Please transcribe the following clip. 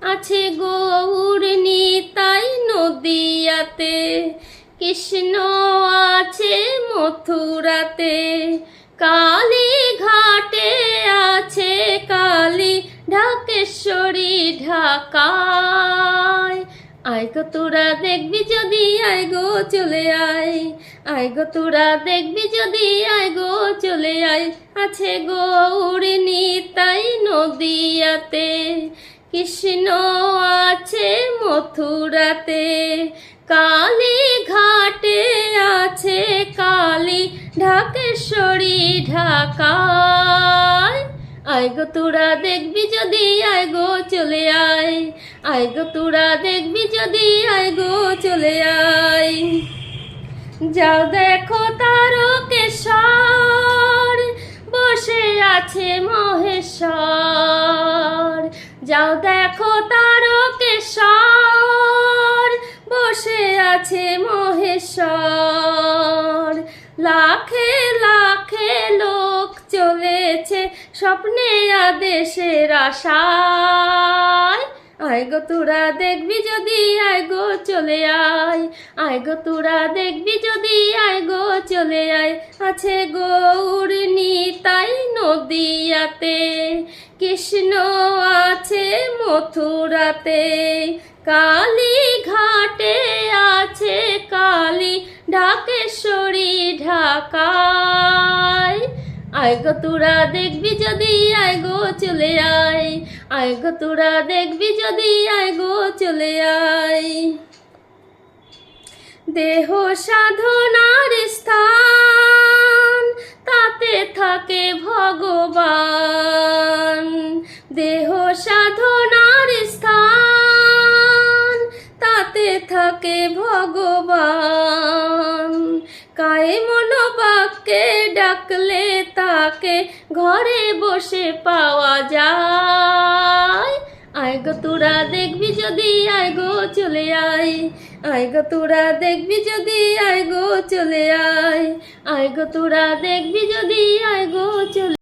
আছে গৌর নিতাই নদিয়াতে, কৃষ্ণ আছে মথুরাতে, কালী ঘাটে আছে কালী ঢাকেশ্বরী ঢাকায়। আয় গো তোরা দেখবি যদি, আয় গো চলে আয়, আয় গো তোরা দেখবি যদি, আয় গো চলে আয়। আছে গৌর নিতাই নদিয়াতে, কৃষ্ণ আছে মথুরাতে, কালী ঘাটে আছে কালী ঢাকেশ্বরী ঢাকায়। আয় গো তোরা দেখবি যদি, আয় গো চলে আয়, আয় গো তোরা দেখবি যদি, আয় গো চলে আয়। যাও দেখো তারকেশ্বর বসে আছে মহেশ্বর, যাও দেখো তারকেশ্বর বসে আছে মহেশ্বর। লাখে লাখে লোক চলেছে স্বপ্নে আদেশের আশায়। আয় গো তোরা দেখবি যদি, আয় গো চলে আয়, আয় গো তোরা দেখবি যদি, আয় গো চলে আয়। আছে গৌর নিতাই নদিয়াতে, কৃষ্ণ আছে মথুরাতে, কালী ঘাটে আছে কালী ঢাকেশ্বরী ঢাকায়। আয় গো তোরা দেখবি যদি, আয় গো চলে আয়, আয় গো তোরা দেখবি যদি, আয় গো চলে আয়। দেহ সাধনার স্থান তাতে থাকে ভগবান, দেহ সাধনার স্থান তাতে থাকে ভগবান। কায়ে মনোবাক্যে ডাকলে তাকে ঘরে বসে পাওয়া যায়। আয় গো তোরা দেখবি যদি, আয় গো চলে আয়, আয় গো তোরা দেখবি যদি, আয় গো চলে আয়, আয় গো তোরা দেখবি যদি, আয় গো চলে